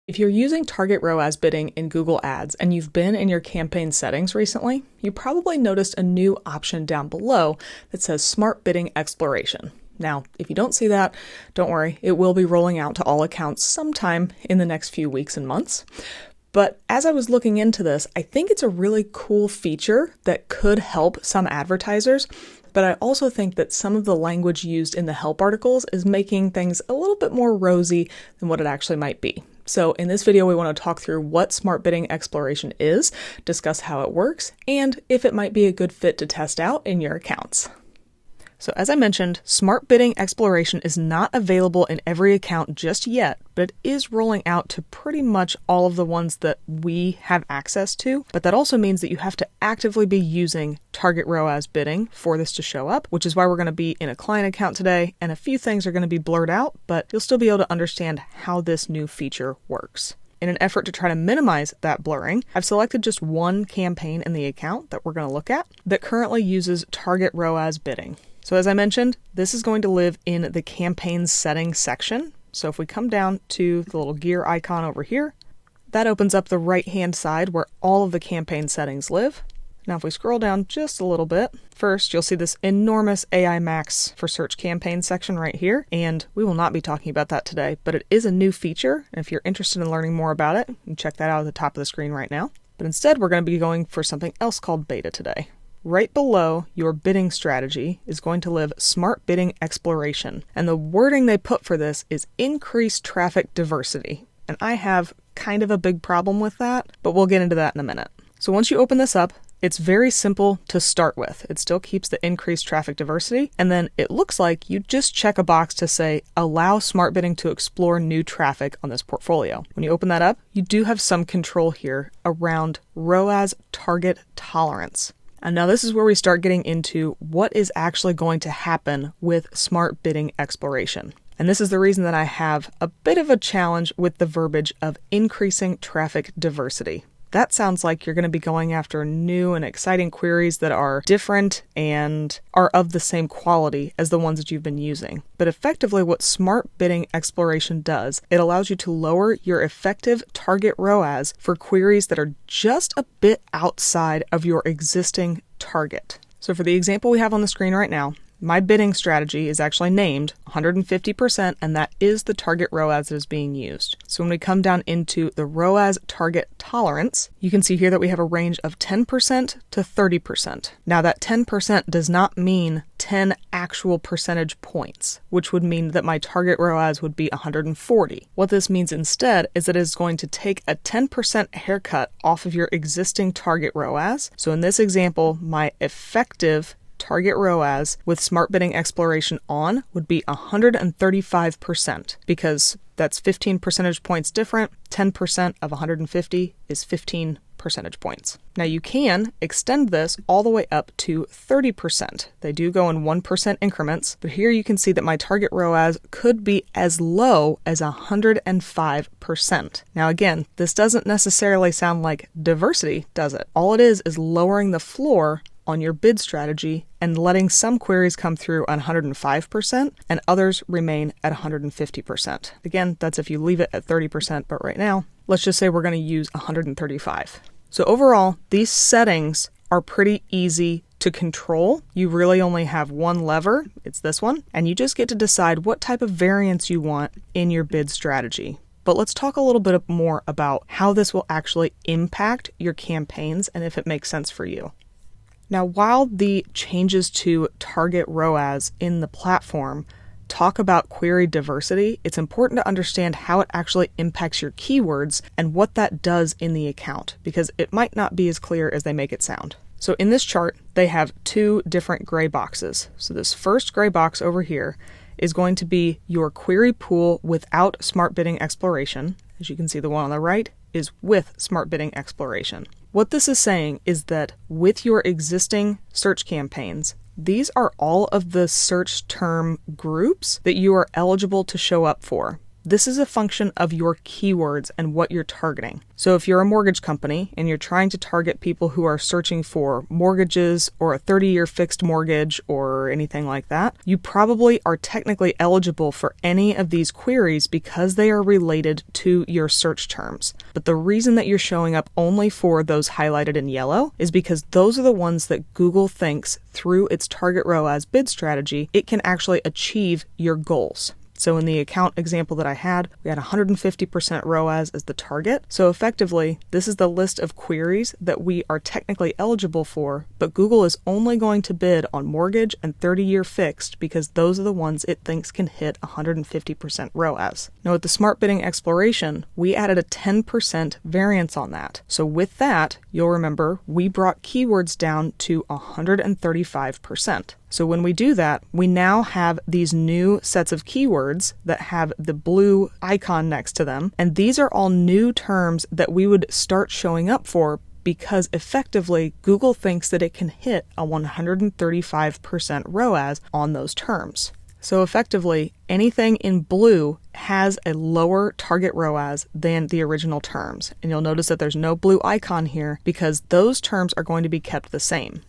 If you're using target ROAS bidding in Google Ads and you've been in your campaign settings recently, you probably noticed a new option down below that says Smart Bidding Exploration. Now, if you don't see that, don't worry, it will be rolling out to all accounts sometime in the next few weeks and months. But as I was looking into this, I think it's a really cool feature that could help some advertisers. But I also think that some of the language used in the help articles is making things a little bit more rosy than what it actually might be. So in this video, we want to talk through what Smart Bidding Exploration is, discuss how it works, and if it might be a good fit to test out in your accounts. So as I mentioned, Smart Bidding Exploration is not available in every account just yet, but it is rolling out to pretty much all of the ones that we have access to. But that also means that you have to actively be using target ROAS bidding for this to show up, which is why we're going to be in a client account today, and a few things are going to be blurred out, but you'll still be able to understand how this new feature works. In an effort to try to minimize that blurring, I've selected just one campaign in the account that we're going to look at that currently uses target ROAS bidding. So as I mentioned, this is going to live in the campaign settings section. So if we come down to the little gear icon over here, that opens up the right-hand side where all of the campaign settings live. Now if we scroll down just a little bit, first you'll see this enormous AI Max for search campaign section right here, and we will not be talking about that today, but it is a new feature, and if you're interested in learning more about it, you can check that out at the top of the screen right now. But instead we're going to be going for something else called beta today. Right below your bidding strategy is going to live Smart Bidding Exploration, and the wording they put for this is increased traffic diversity. And I have kind of a big problem with that, but we'll get into that in a minute. So once you open this up, it's very simple to start with. It still keeps the increased traffic diversity, and then it looks like you just check a box to say, allow smart bidding to explore new traffic on this portfolio. When you open that up, you do have some control here around ROAS target tolerance. And now this is where we start getting into what is actually going to happen with Smart Bidding Exploration. And this is the reason that I have a bit of a challenge with the verbiage of increasing traffic diversity. That sounds like you're going to be going after new and exciting queries that are different and are of the same quality as the ones that you've been using. But effectively what Smart Bidding Exploration does, it allows you to lower your effective target ROAS for queries that are just a bit outside of your existing target. So for the example we have on the screen right now, my bidding strategy is actually named 150%, and that is the target ROAS that is being used. So when we come down into the ROAS target tolerance, you can see here that we have a range of 10% to 30%. Now that 10% does not mean 10 actual percentage points, which would mean that my target ROAS would be 140. What this means instead is that it is going to take a 10% haircut off of your existing target ROAS. So in this example, my effective target ROAS with Smart Bidding Exploration on would be 135%, because that's 15 percentage points different. 10% of 150 is 15 percentage points. Now you can extend this all the way up to 30%. They do go in 1% increments, but here you can see that my target ROAS could be as low as 105%. Now again, this doesn't necessarily sound like diversity, does it? All it is lowering the floor on your bid strategy and letting some queries come through on 105% and others remain at 150%. Again, that's if you leave it at 30%, but right now, let's just say we're going to use 135. So overall, these settings are pretty easy to control. You really only have one lever, it's this one, and you just get to decide what type of variance you want in your bid strategy. But let's talk a little bit more about how this will actually impact your campaigns and if it makes sense for you. Now, while the changes to target ROAS in the platform talk about query diversity, it's important to understand how it actually impacts your keywords and what that does in the account, because it might not be as clear as they make it sound. So in this chart, they have two different gray boxes. So this first gray box over here is going to be your query pool without Smart Bidding Exploration. As you can see, the one on the right is with Smart Bidding Exploration. What this is saying is that with your existing search campaigns, these are all of the search term groups that you are eligible to show up for. this is a function of your keywords and what you're targeting. So if you're a mortgage company and you're trying to target people who are searching for mortgages or a 30-year fixed mortgage or anything like that, you probably are technically eligible for any of these queries because they are related to your search terms. But the reason that you're showing up only for those highlighted in yellow is because those are the ones that Google thinks through its target ROAS bid strategy, it can actually achieve your goals. So in the account example that I had, we had 150% ROAS as the target. So effectively, this is the list of queries that we are technically eligible for, but Google is only going to bid on mortgage and 30-year fixed because those are the ones it thinks can hit 150% ROAS. Now with the Smart Bidding Exploration, we added a 10% variance on that. So with that, you'll remember we brought keywords down to 135%. So when we do that, we now have these new sets of keywords that have the blue icon next to them. And these are all new terms that we would start showing up for because effectively Google thinks that it can hit a 135% ROAS on those terms. So effectively, anything in blue has a lower target ROAS than the original terms. And you'll notice that there's no blue icon here because those terms are going to be kept the same.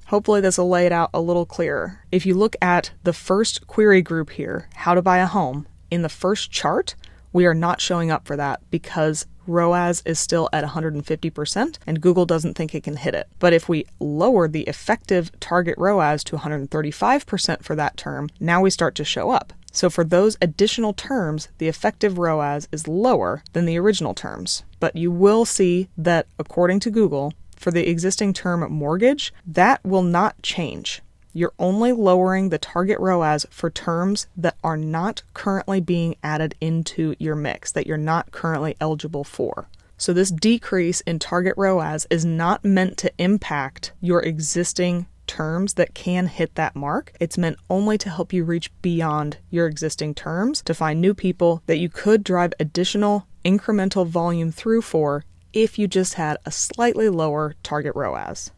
Hopefully this will lay it out a little clearer. If you look at the first query group here, how to buy a home, in the first chart, we are not showing up for that because ROAS is still at 150% and Google doesn't think it can hit it. But if we lower the effective target ROAS to 135% for that term, now we start to show up. So for those additional terms, the effective ROAS is lower than the original terms. But you will see that according to Google, for the existing term mortgage, that will not change. You're only lowering the target ROAS for terms that are not currently being added into your mix, that you're not currently eligible for. So this decrease in target ROAS is not meant to impact your existing terms that can hit that mark. It's meant only to help you reach beyond your existing terms, to find new people that you could drive additional incremental volume through for if you just had a slightly lower target ROAS.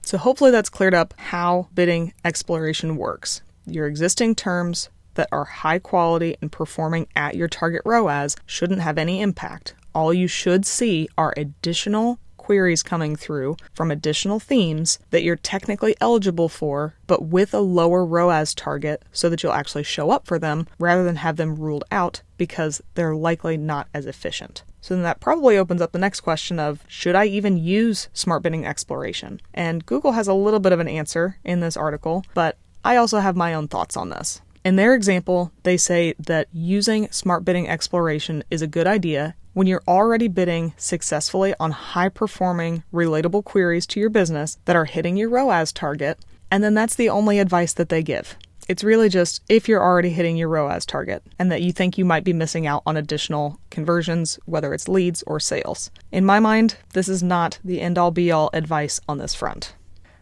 So hopefully that's cleared up how bidding exploration works. Your existing terms that are high quality and performing at your target ROAS shouldn't have any impact. All you should see are additional queries coming through from additional themes that you're technically eligible for, but with a lower ROAS target so that you'll actually show up for them rather than have them ruled out because they're likely not as efficient. So then that probably opens up the next question of, should I even use Smart Bidding Exploration? And Google has a little bit of an answer in this article, but I also have my own thoughts on this. In their example, they say that using Smart Bidding Exploration is a good idea when you're already bidding successfully on high-performing, relatable queries to your business that are hitting your ROAS target, and then that's the only advice that they give. It's really just if you're already hitting your ROAS target and that you think you might be missing out on additional conversions, whether it's leads or sales. In my mind, this is not the end-all be-all advice on this front.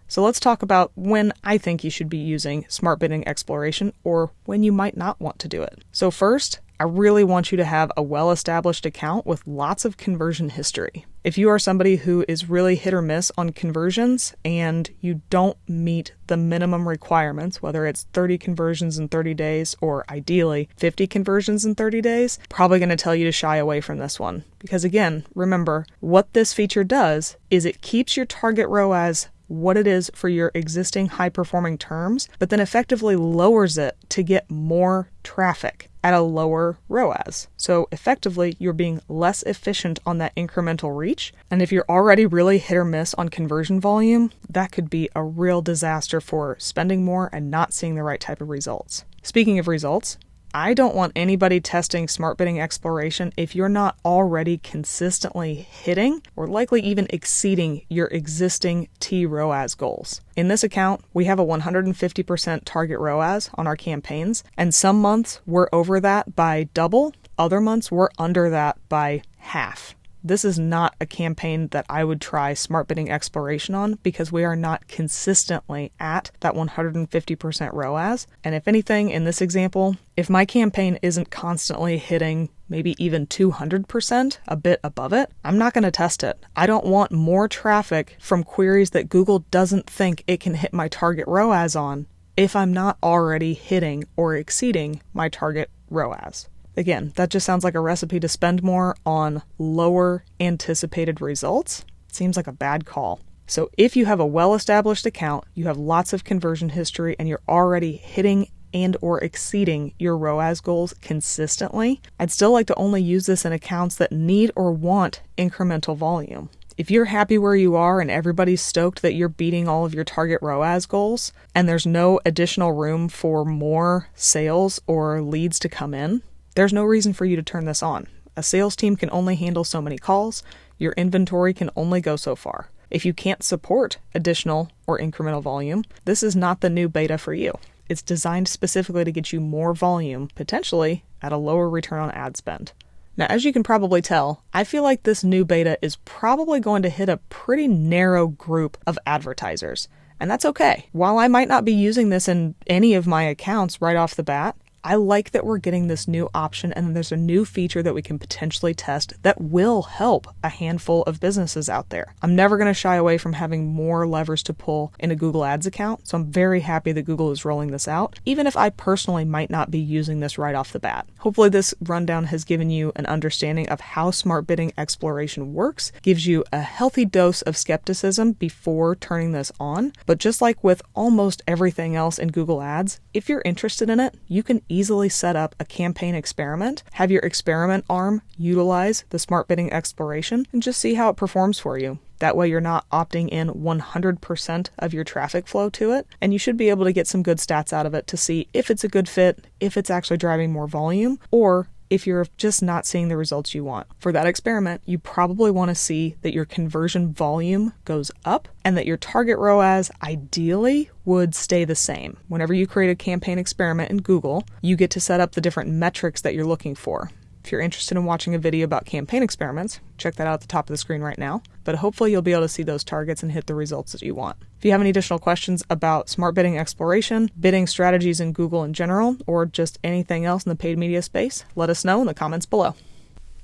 So let's talk about when I think you should be using Smart Bidding Exploration or when you might not want to do it. So first, I really want you to have a well-established account with lots of conversion history. If you are somebody who is really hit or miss on conversions and you don't meet the minimum requirements, whether it's 30 conversions in 30 days or ideally 50 conversions in 30 days, probably going to tell you to shy away from this one. Because again, remember, what this feature does is it keeps your target ROAS what it is for your existing high-performing terms, but then effectively lowers it to get more traffic at a lower ROAS. So effectively, you're being less efficient on that incremental reach. And if you're already really hit or miss on conversion volume, that could be a real disaster for spending more and not seeing the right type of results. Speaking of results, I don't want anybody testing Smart Bidding Exploration if you're not already consistently hitting or likely even exceeding your existing TROAS goals. In this account, we have a 150% target ROAS on our campaigns, and some months we're over that by double, other months we're under that by half. This is not a campaign that I would try Smart Bidding Exploration on because we are not consistently at that 150% ROAS. And if anything, in this example, if my campaign isn't constantly hitting maybe even 200%, a bit above it, I'm not going to test it. I don't want more traffic from queries that Google doesn't think it can hit my target ROAS on if I'm not already hitting or exceeding my target ROAS. Again, that just sounds like a recipe to spend more on lower anticipated results. It seems like a bad call. So if you have a well-established account, you have lots of conversion history, and you're already hitting and or exceeding your ROAS goals consistently, I'd still like to only use this in accounts that need or want incremental volume. If you're happy where you are and everybody's stoked that you're beating all of your target ROAS goals, and there's no additional room for more sales or leads to come in, there's no reason for you to turn this on. A sales team can only handle so many calls. Your inventory can only go so far. If you can't support additional or incremental volume, this is not the new beta for you. It's designed specifically to get you more volume, potentially at a lower return on ad spend. Now, as you can probably tell, I feel like this new beta is probably going to hit a pretty narrow group of advertisers, and that's okay. While I might not be using this in any of my accounts right off the bat, I like that we're getting this new option, and there's a new feature that we can potentially test that will help a handful of businesses out there. I'm never going to shy away from having more levers to pull in a Google Ads account, so I'm very happy that Google is rolling this out, even if I personally might not be using this right off the bat. Hopefully this rundown has given you an understanding of how smart bidding exploration works, gives you a healthy dose of skepticism before turning this on, but just like with almost everything else in Google Ads, if you're interested in it, you can easily set up a campaign experiment, have your experiment arm utilize the smart bidding exploration, and just see how it performs for you. That way you're not opting in 100% of your traffic flow to it, and you should be able to get some good stats out of it to see if it's a good fit, if it's actually driving more volume, or if you're just not seeing the results you want. For that experiment, you probably want to see that your conversion volume goes up and that your target ROAS ideally would stay the same. Whenever you create a campaign experiment in Google, you get to set up the different metrics that you're looking for. If you're interested in watching a video about campaign experiments, check that out at the top of the screen right now. But hopefully you'll be able to see those targets and hit the results that you want. If you have any additional questions about smart bidding exploration, bidding strategies in Google in general, or just anything else in the paid media space, let us know in the comments below.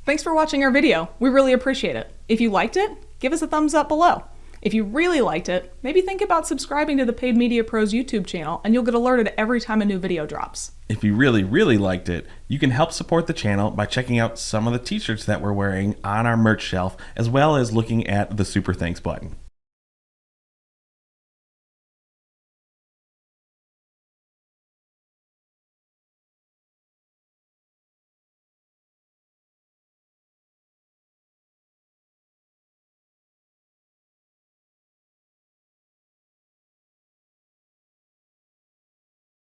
Thanks for watching our video. We really appreciate it. If you liked it, give us a thumbs up below. If you really liked it, maybe think about subscribing to the Paid Media Pros YouTube channel and you'll get alerted every time a new video drops. If you really liked it, you can help support the channel by checking out some of the t-shirts that we're wearing on our merch shelf, as well as looking at the Super Thanks button.